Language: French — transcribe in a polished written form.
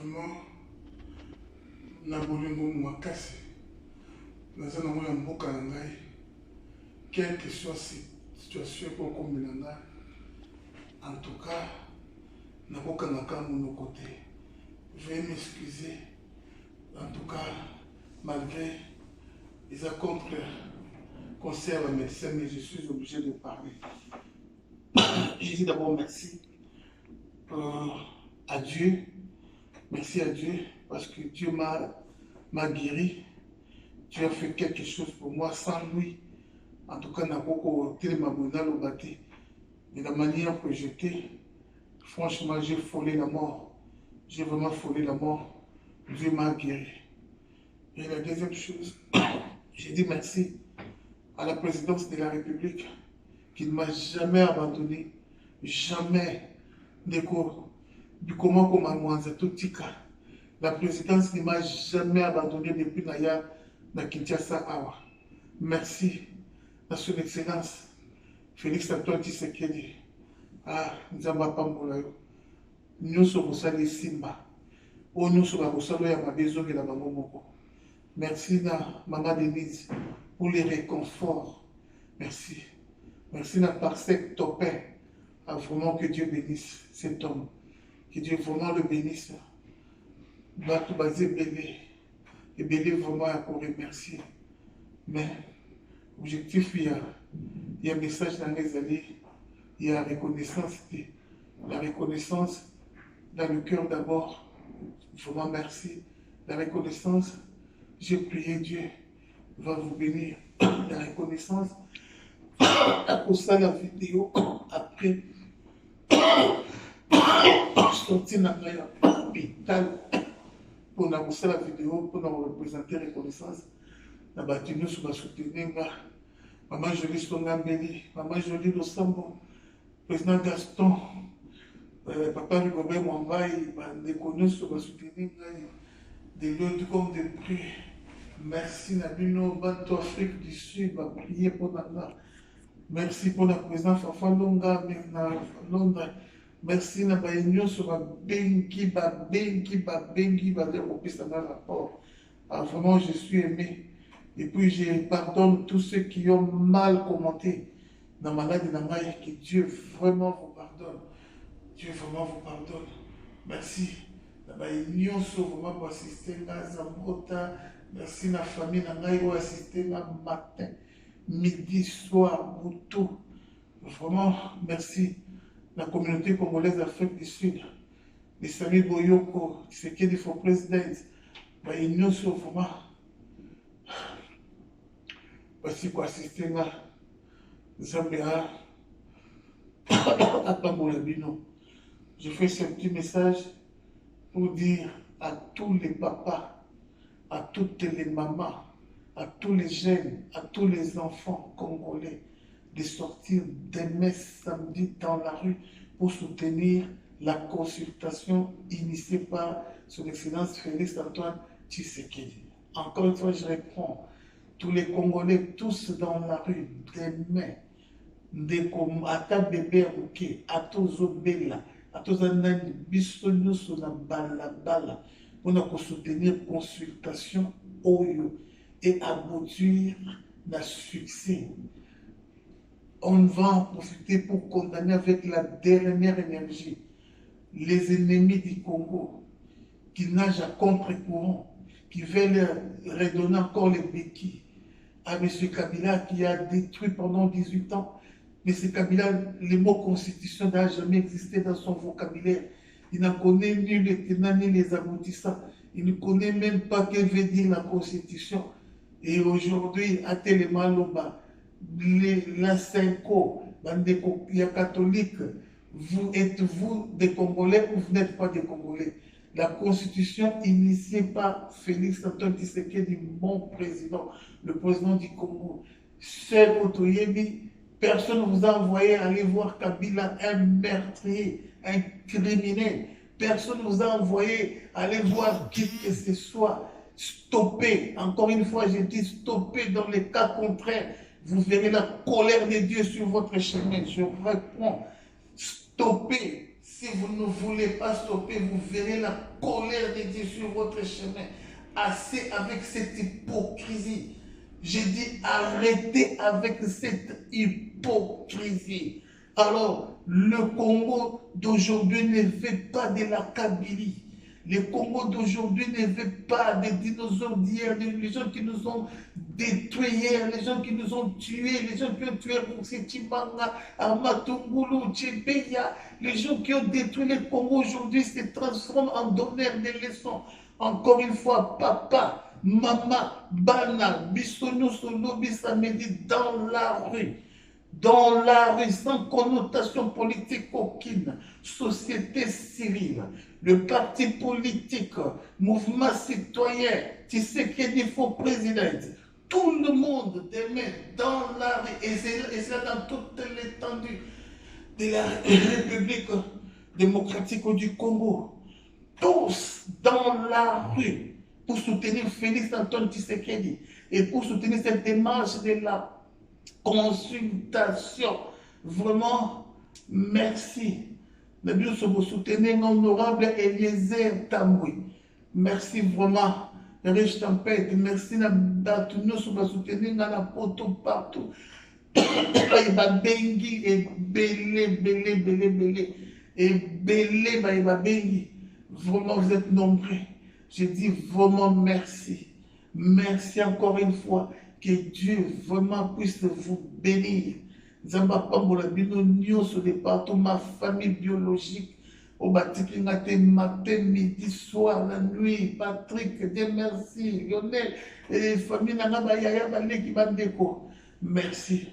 Vraiment, na bolingo makasi naza nango ya mboka na ngai quelle que soit situation ekokomela ngai en tout cas nakokangaka monoko te. Veuillez m'excuser en tout cas malgré les accords conseil à médecin, mais je suis obligé de parler. Je dis d'abord merci à Dieu. Merci à Dieu parce que Dieu m'a guéri. Dieu a fait quelque chose pour moi sans lui. En tout cas, mais la manière que j'étais, franchement, j'ai frôlé la mort. J'ai vraiment frôlé la mort. Dieu m'a guéri. Et la deuxième chose, j'ai dit merci à la présidence de la République qui ne m'a jamais abandonné. Jamais. La présidence ne m'a jamais abandonné depuis Naya na Kinshasa Awa. Merci à son excellence Félix Antoine Tshisekedi. Ah, Nzamba Pambolayo. Nous sommes les Simba. Oh, nous sommes les Mabezo et la Mamomoko. Merci à Maman Denise pour les réconforts. Merci. Merci à Parsec Topin. Ah, vraiment que Dieu bénisse cet homme. Que Dieu vraiment le bénisse. Va tout baser Bélé. Et Bélé vraiment à pour remercier. Mais, objectif, il y a un message dans les années. Il y a reconnaissance. La reconnaissance dans le cœur d'abord. Vraiment merci. La reconnaissance, j'ai prié Dieu va vous bénir. La reconnaissance, après ça, la vidéo, après, sorti dans l'hôpital pour nous la vidéo, pour nous représenter la reconnaissance. Nous avons soutenu Maman Jolie Songambeli, Maman Jolie Losambo, président Gaston, Papa Rigobert Mwambaye, des connus sur la soutenir des lieux du compte de prix. Merci Nabino, Banto Afrique du Sud, va prier pour nous. Merci pour la présence Fafa Longa, Londres. Merci na baignon sur la bengi, ba le rapport. Ah, vraiment, je suis aimé. Et puis, je pardonne tous ceux qui ont mal commenté dans ma maladie, que Dieu vraiment vous pardonne. Dieu vraiment vous pardonne. Merci. La baignon sur vraiment pour assister à Zambota. Merci la famille pour assister matin, midi, soir, boutou. Vraiment, merci. La communauté congolaise d'Afrique du Sud, les Sami Boyoko, Tshisekedi for President, Union sur vraiment. Voici pour assister à Zambéa, à Pamolabino. Je fais ce petit message pour dire à tous les papas, à toutes les mamans, à tous les jeunes, à tous les enfants congolais, de sortir demain samedi dans la rue pour soutenir la consultation initiée par son excellence Félix Antoine Tshisekedi. Encore une fois, je réponds, tous les Congolais, tous dans la rue, demain, à ta bébé Rouké, à tous Obela, à tous Anani, Bissonio sur la bala, pour nous soutenir la consultation Oyo et aboutir le succès. On va en profiter pour condamner avec la dernière énergie les ennemis du Congo qui nagent à contre-courant, qui veulent redonner encore les béquilles à M. Kabila qui a détruit pendant 18 ans. M. Kabila, le mot constitution n'a jamais existé dans son vocabulaire. Il n'en connaît ni les tenants ni les aboutissants. Il ne connaît même pas ce que veut dire la constitution. Et aujourd'hui, à Télémaloba, la Cinco, les catholiques, êtes-vous des Congolais ou vous n'êtes pas des Congolais? La constitution initiée par Félix Antoine Tshisekedi, mon président, le président du Congo, seul Otoyebi, personne ne vous a envoyé aller voir Kabila, un meurtrier, un criminel. Personne ne vous a envoyé aller voir qui que ce soit. Stopper, encore une fois, je dis stopper dans les cas contraires. Vous verrez la colère de Dieu sur votre chemin. Je réponds, stoppez Si vous ne voulez pas stopper, vous verrez la colère de Dieu sur votre chemin. Assez avec cette hypocrisie. J'ai dit arrêtez avec cette hypocrisie. Alors, le Congo d'aujourd'hui ne veut pas de la Kabylie. Le Congo d'aujourd'hui ne veut pas des dinosaures d'hier, les gens qui nous ont détruits hier, les gens qui nous ont tués, les gens qui ont tué Chibanga, Amatungulu, Tchebeya, les gens qui ont détruit le Congo aujourd'hui se transforment en donneurs de leçons. Encore une fois, papa, maman, bana, bisono, solo, bisamedi, dans la rue, sans connotation politique aucune, société civile, le parti politique, mouvement citoyen, tu sais qu'il faut président, tout le monde demain dans la rue, et c'est dans toute l'étendue de la République démocratique du Congo, tous dans la rue pour soutenir Félix Antoine Tshisekedi et pour soutenir cette démarche de la consultation. Vraiment, merci. Mais bien sûr, vous soutenez l'honorable Eliezer Tamboui. Merci vraiment. Riche tempête. Merci à tous nous pour soutenir dans la poto partout. Il va bengi et belé. Et belé, il va bengi. Vraiment, vous êtes nombreux. Je dis vraiment merci. Merci encore une fois. Que Dieu vraiment puisse vous bénir. Zamba Pambola Bino Nyon sur les partout, ma famille biologique. Au Batiki matin, midi, soir, la nuit. Patrick, Dieu merci. Lionel, et famille Nana Bayaya Balé qui va déco. Merci.